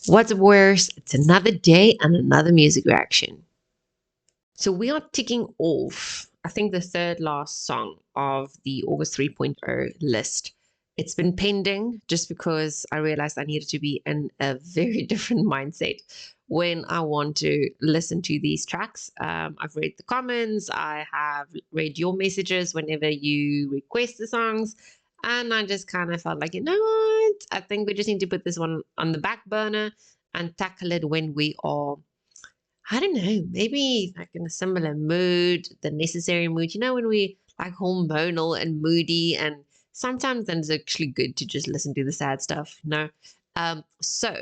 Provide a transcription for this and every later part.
What's worse? It's another day and another music reaction. So we are ticking off, I think, the third last song of the August 3.0 list. It's been pending just because I realized I needed to be in a very different mindset when I want to listen to these tracks. I've read the comments, I have read your messages whenever you request the songs, and I just kind of felt like, you know what? I think we just need to put this one on the back burner and tackle it when we are, I don't know, maybe like in a similar mood, the necessary mood. You know, when we like hormonal and moody, and sometimes then it's actually good to just listen to the sad stuff, you know? So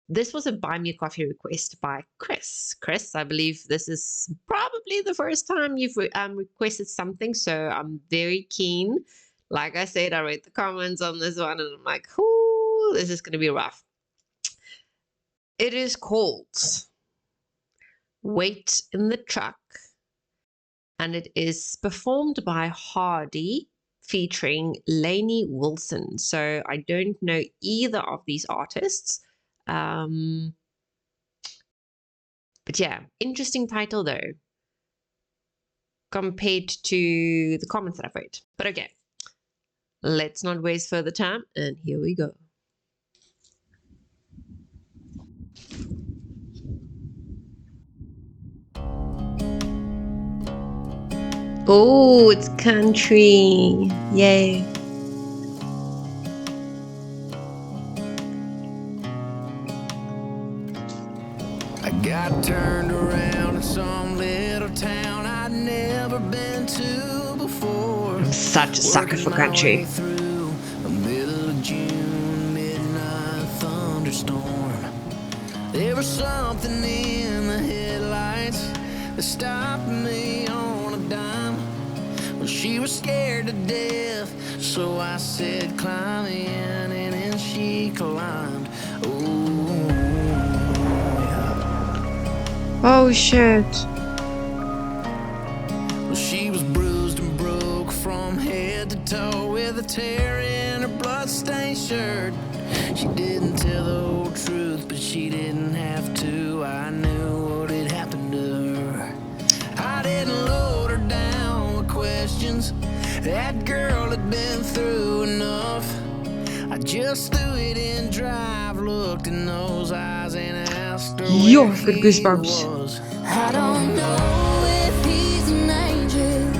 this was a buy me a coffee request by Chris. Chris, I believe this is probably the first time you've requested something, so I'm very keen. Like I said, I read the comments on this one and I'm like, ooh, this is going to be rough. It is called Wait in the Truck, and it is performed by Hardy featuring Lainey Wilson. So I don't know either of these artists. But yeah, interesting title though, compared to the comments that I've read. But okay, let's not waste further time, and here we go. Oh, it's country. Yay. I got turned around in some little town I'd never been to before. I'm such a sucker for country. Through a middle of June midnight thunderstorm. There was something in the headlights that stopped me on a dime. Well, she was scared to death, so I said climb in, and then she climbed. Oh shit. Well, she was bruised and broke from head to toe, with a tear in her bloodstained shirt. She didn't tell the whole truth, but she didn't have to. I knew what had happened to her. I didn't load her down with questions. That girl had been through enough. I just threw it in drive, looked in those eyes, and asked her Yo, where I've got he goosebumps. was. I don't know if he's an angel,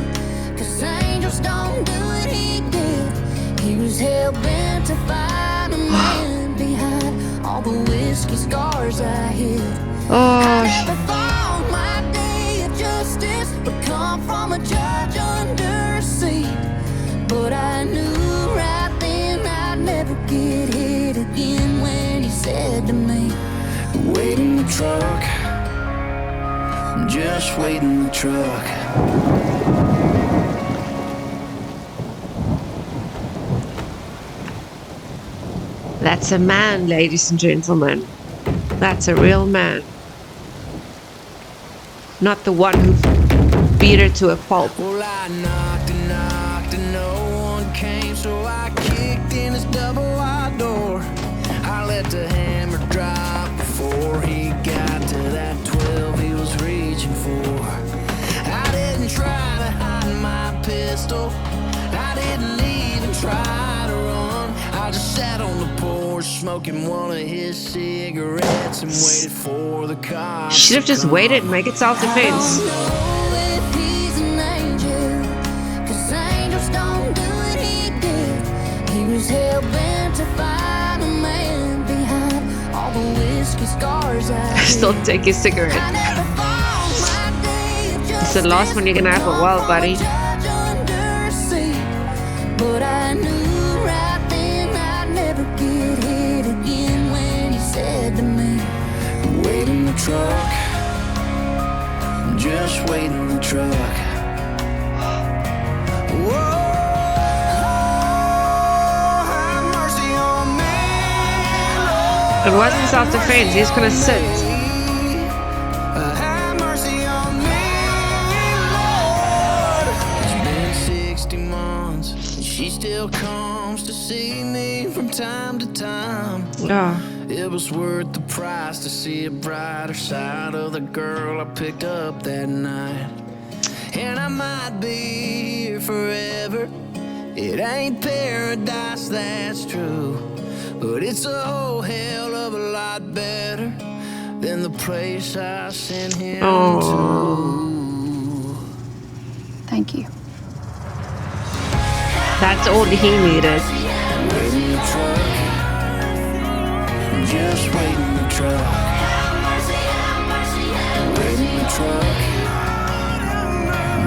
'cause angels don't do what he did. He was hell-bent to find a man behind all the whiskey scars I hid. I never thought my day of justice would come from a judge under a seat, but I knew right then I'd never get hit again when he said to me, wait in the truck, just wait in the truck. That's a man, ladies and gentlemen. That's a real man. Not the one who beat her to a pulp. Well, I knocked and knocked and no one came, so I kicked in his double wide door. I let the hammer drop before he got to that 12 he was reaching for. I didn't try to hide my pistol, I didn't even try to run. I just sat on the porch smoking one of his cigarettes and waited for the cops. Should have just waited and make it self-defense. Still take your cigarette. It's the last one you're gonna have for a while, buddy. But I knew right then I'd never get hit again when he said to me, wait in the truck, just wait in the truck. Whoa. It wasn't self-defense, he's gonna sit. Have mercy on me, Lord. It's been 60 months, and she still comes to see me from time to time. Oh. It was worth the price to see a brighter side of the girl I picked up that night. And I might be here forever. It ain't paradise, that's true, but it's a whole hell of a lot better than the place I sent him to. Thank you. That's all he needed. Wait in the truck. Just wait in the truck. Wait in the truck.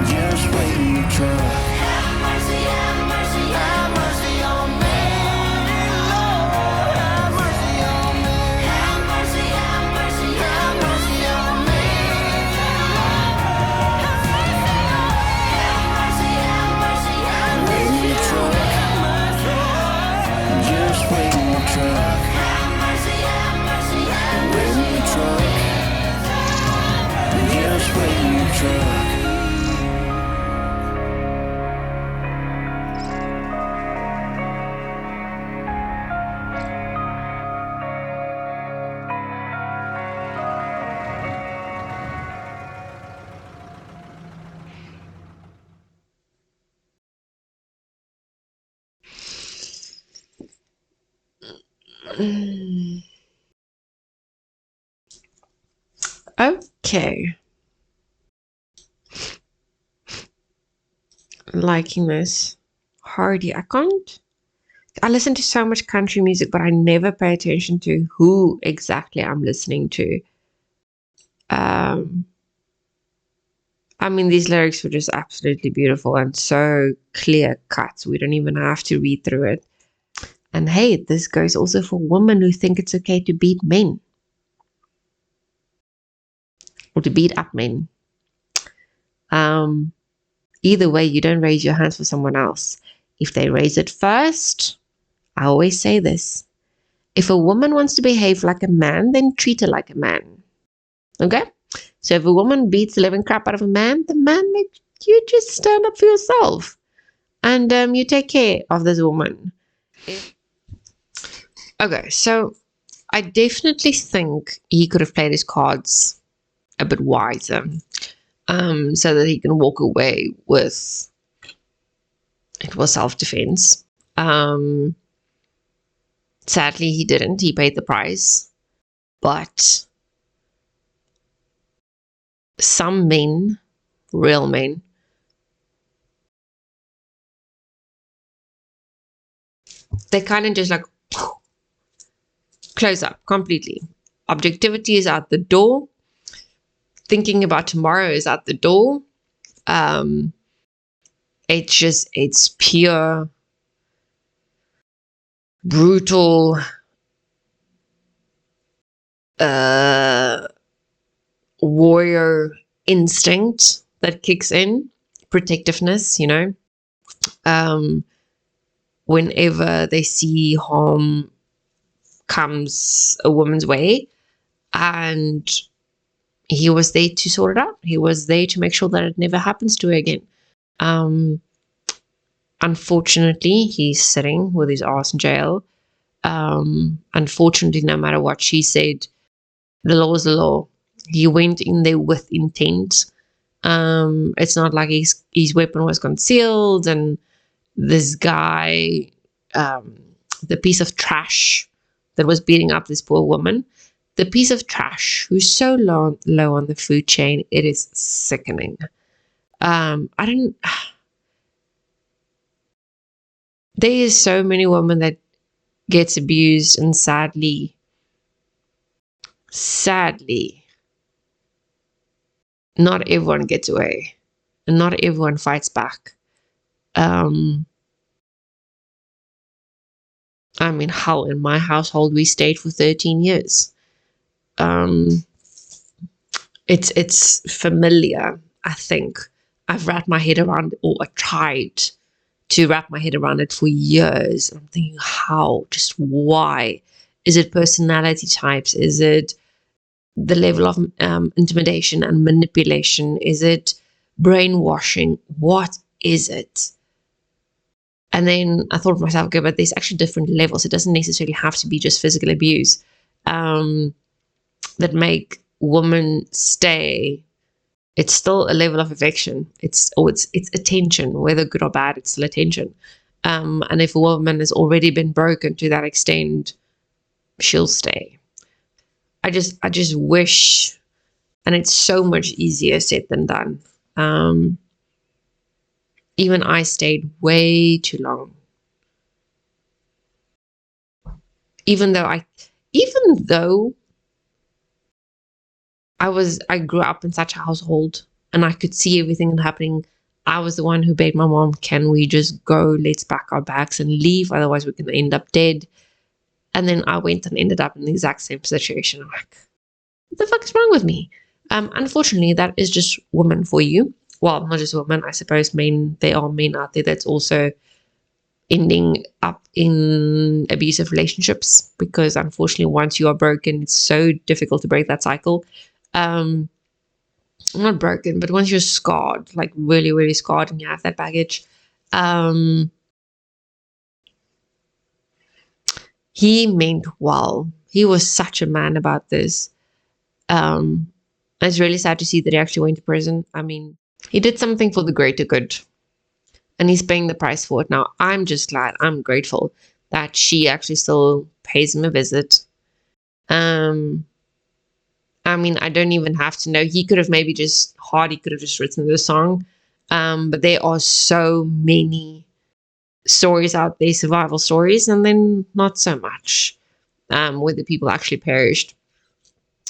Just wait in the truck. Okay. Liking this. Hardy. I listen to so much country music, but I never pay attention to who exactly I'm listening to. I mean, these lyrics were just absolutely beautiful and so clear cut. We don't even have to read through it. And hey, this goes also for women who think it's okay to beat men. Or to beat up men. Either way, you don't raise your hands for someone else. If they raise it first, I always say this. If a woman wants to behave like a man, then treat her like a man. Okay? So if a woman beats the living crap out of a man, you just stand up for yourself. And you take care of this woman. Okay, so I definitely think he could have played his cards a bit wiser. So that he can walk away with it was self-defense. Sadly, he didn't. He paid the price. But some men, real men, they kind of just like close up completely. Objectivity is out the door. Thinking about tomorrow is out the door. It's pure, brutal, warrior instinct that kicks in. Protectiveness, you know. Whenever they see harm comes a woman's way, and he was there to sort it out. He was there to make sure that it never happens to her again. Unfortunately, he's sitting with his ass in jail. Unfortunately, no matter what she said, the law is the law. He went in there with intent. It's not like his weapon was concealed, and this guy, the piece of trash that was beating up this poor woman, the piece of trash who's so low on the food chain, it is sickening. There is so many women that gets abused, and sadly, not everyone gets away, and not everyone fights back. I mean, hell, in my household, we stayed for 13 years. It's familiar, I think. I've wrapped my head around, or I tried to wrap my head around it for years. I'm thinking, how? Just why? Is it personality types? Is it the level of intimidation and manipulation? Is it brainwashing? What is it? And then I thought to myself, okay, but there's actually different levels. It doesn't necessarily have to be just physical abuse. that make women stay, it's still a level of affection. It's attention, whether good or bad, it's still attention. And if a woman has already been broken to that extent, she'll stay. I just wish, and it's so much easier said than done. Even I stayed way too long. Even though I grew up in such a household and I could see everything happening. I was the one who begged my mom, can we just go? Let's pack our bags and leave. Otherwise, we're going to end up dead. And then I went and ended up in the exact same situation. I'm like, what the fuck is wrong with me? Unfortunately, that is just women for you. Well, not just women, I suppose men. There are men out there that's also ending up in abusive relationships, because unfortunately, once you are broken, it's so difficult to break that cycle. Not broken, but once you're scarred, like really, really scarred, and you have that baggage, he meant well. He was such a man about this. It's really sad to see that he actually went to prison. I mean, he did something for the greater good, and he's paying the price for it now. I'm just glad, I'm grateful that she actually still pays him a visit. I mean, I don't even have to know. He could have maybe Hardy could have just written the song. But there are so many stories out there, survival stories, and then not so much, where the people actually perished.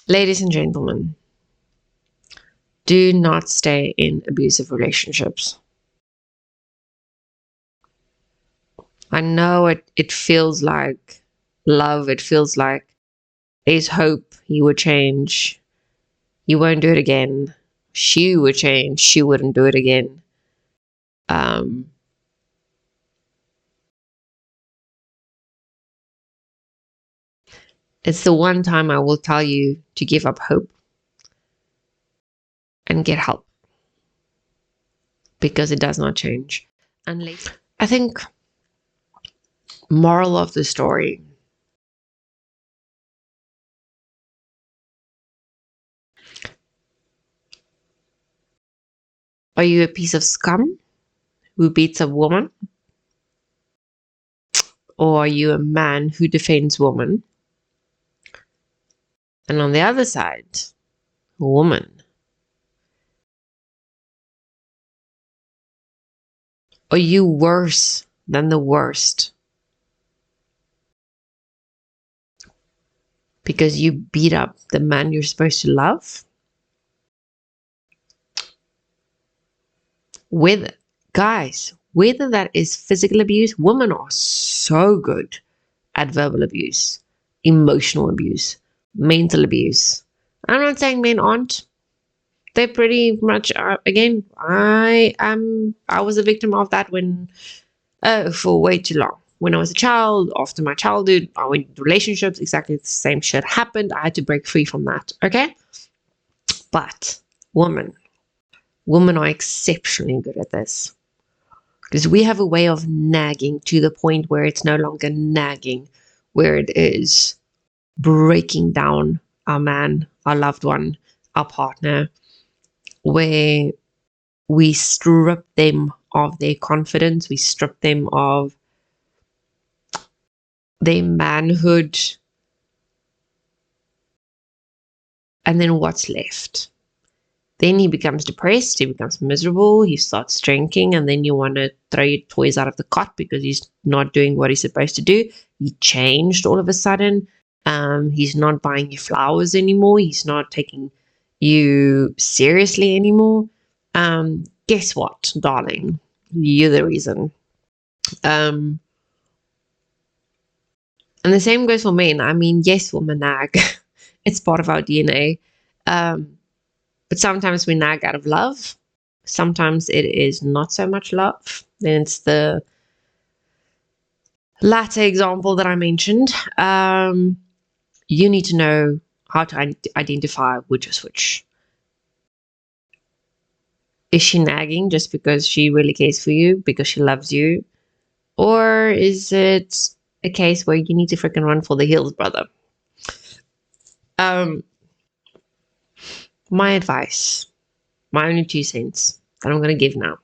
Ladies and gentlemen, do not stay in abusive relationships. I know it feels like love. It feels like there's hope. He would change. He won't do it again. She would change. She wouldn't do it again. It's the one time I will tell you to give up hope and get help, because it does not change. Unless, I think, moral of the story, are you a piece of scum who beats a woman? Or are you a man who defends women? And on the other side, a woman. Are you worse than the worst because you beat up the man you're supposed to love? Whether that is physical abuse, women are so good at verbal abuse, emotional abuse, mental abuse. I'm not saying men aren't. They pretty much are. Again, I was a victim of that for way too long. When I was a child, after my childhood, I went into relationships, exactly the same shit happened. I had to break free from that, okay? But women are exceptionally good at this, because we have a way of nagging to the point where it's no longer nagging, where it is breaking down our man, our loved one, our partner, where we strip them of their confidence, we strip them of their manhood, and then what's left? Then he becomes depressed, he becomes miserable, he starts drinking, and then you want to throw your toys out of the cot because he's not doing what he's supposed to do. He changed all of a sudden. He's not buying you flowers anymore. He's not taking you seriously anymore. Guess what, darling? You're the reason. And the same goes for men. I mean, yes, women nag. It's part of our DNA. But sometimes we nag out of love. Sometimes it is not so much love. Then it's the latter example that I mentioned. You need to know how to identify which is which. Is she nagging just because she really cares for you, because she loves you? Or is it a case where you need to freaking run for the hills, brother? My advice, my only 2 cents that I'm going to give now,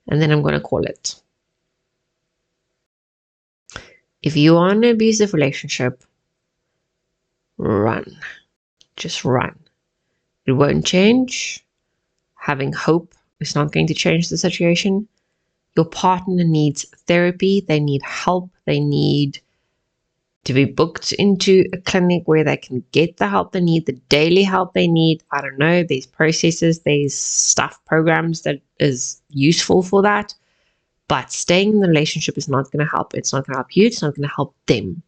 and then I'm going to call it. If you are in an abusive relationship, run. Just run. It won't change. Having hope is not going to change the situation. Your partner needs therapy. They need help. They need to be booked into a clinic where they can get the help they need, the daily help they need. I don't know, there's processes, there's stuff, programs that is useful for that. But staying in the relationship is not going to help. It's not going to help you. It's not going to help them.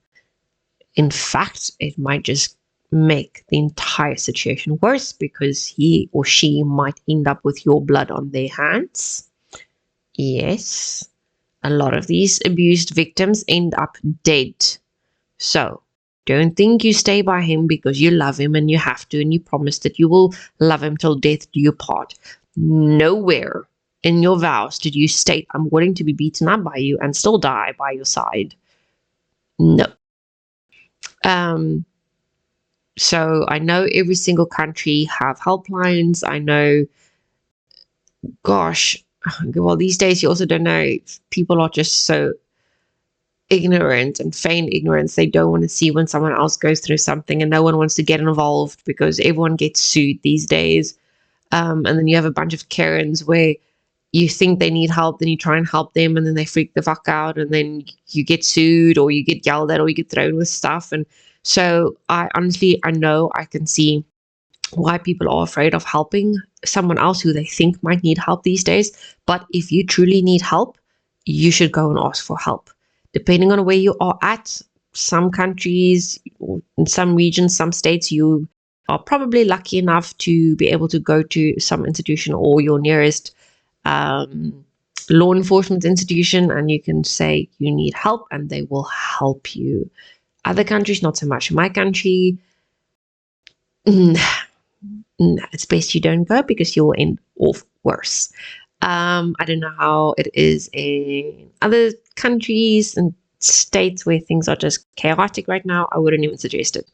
In fact, it might just make the entire situation worse because he or she might end up with your blood on their hands. Yes, a lot of these abused victims end up dead. So don't think you stay by him because you love him and you have to and you promise that you will love him till death do you part. Nowhere in your vows did you state, I'm willing to be beaten up by you and still die by your side. No. So I know every single country have helplines. I know, gosh, well, these days you also don't know, people are just so ignorant and feign ignorance. They don't want to see when someone else goes through something, and no one wants to get involved because everyone gets sued these days. And then you have a bunch of Karens where you think they need help, then you try and help them, and then they freak the fuck out, and then you get sued or you get yelled at or you get thrown with stuff. And so I know I can see why people are afraid of helping someone else who they think might need help these days. But if you truly need help, you should go and ask for help. Depending on where you are at, some countries, in some regions, some states, you are probably lucky enough to be able to go to some institution or your nearest law enforcement institution, and you can say you need help and they will help you. Other countries, not so much. In my country, it's best you don't go because you'll end off worse. I don't know how it is in other countries and states where things are just chaotic right now. I wouldn't even suggest it.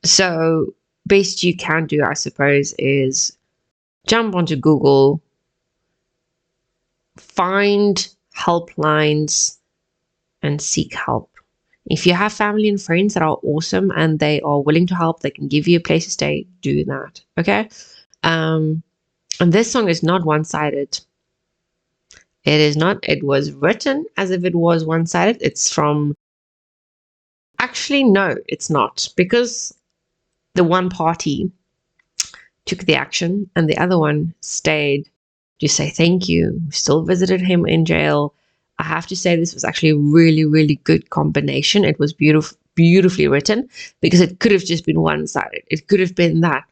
So best you can do, I suppose, is jump onto Google, find helplines, and seek help. If you have family and friends that are awesome and they are willing to help, they can give you a place to stay, do that. Okay? And this song is not one-sided. It is not. It was written as if it was one-sided. It's from... Actually, no, it's not. Because the one party took the action and the other one stayed to say thank you. Still visited him in jail. I have to say this was actually a really, really good combination. It was beautifully written because it could have just been one-sided. It could have been that,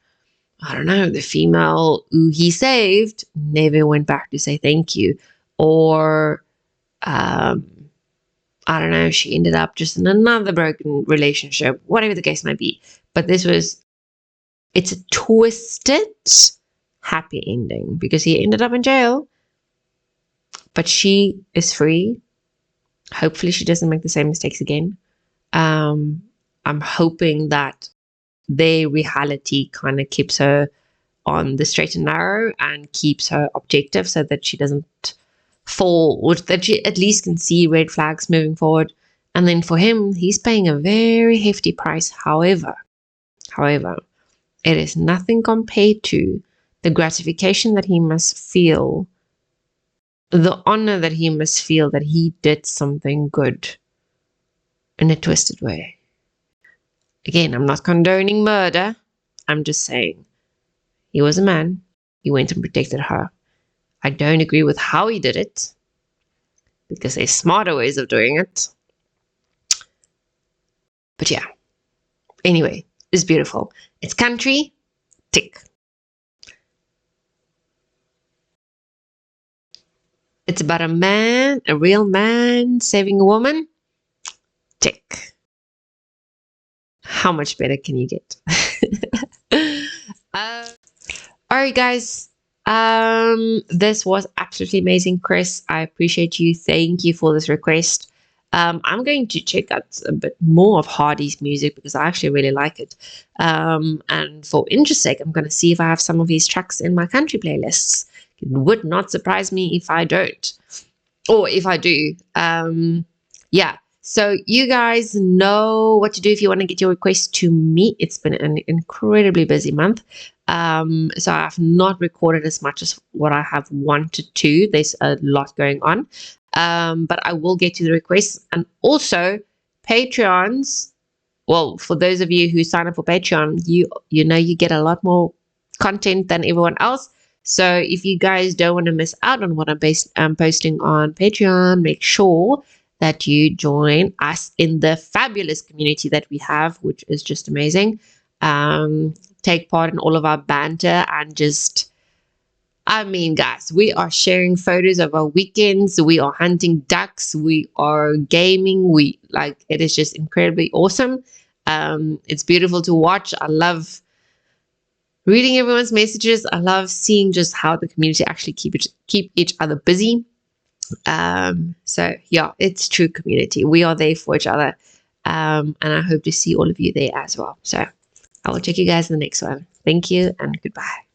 I don't know, the female who he saved never went back to say thank you. Or, I don't know, she ended up just in another broken relationship, whatever the case might be. But it's a twisted, happy ending because he ended up in jail. But she is free. Hopefully she doesn't make the same mistakes again. I'm hoping that their reality kind of keeps her on the straight and narrow and keeps her objective so that she doesn't fall, or that she at least can see red flags moving forward. And then for him, he's paying a very hefty price. However, it is nothing compared to the gratification that he must feel, the honor that he must feel that he did something good in a twisted way. Again, I'm not condoning murder. I'm just saying he was a man. He went and protected her. I don't agree with how he did it because there's smarter ways of doing it. But yeah. Anyway, it's beautiful. It's country. Tick. It's about a man, a real man saving a woman. Tick. How much better can you get? All right, guys. This was absolutely amazing, Chris. I appreciate you. Thank you for this request. I'm going to check out a bit more of Hardy's music because I actually really like it. And for interest sake, I'm going to see if I have some of his tracks in my country playlists. It would not surprise me if I don't, or if I do. Yeah. So you guys know what to do if you want to get your request to me. It's been an incredibly busy month. So I've not recorded as much as what I have wanted to. There's a lot going on. But I will get to the requests. And also Patreons. Well, for those of you who sign up for Patreon, you know you get a lot more content than everyone else. So if you guys don't want to miss out on what I'm posting on Patreon, make sure that you join us in the fabulous community that we have, which is just amazing. Take part in all of our banter and just, I mean, guys, we are sharing photos of our weekends. We are hunting ducks. We are gaming. It is just incredibly awesome. It's beautiful to watch. I love reading everyone's messages. I love seeing just how the community actually keep each other busy. So yeah, it's true community. We are there for each other. And I hope to see all of you there as well. So I will check you guys in the next one. Thank you and goodbye.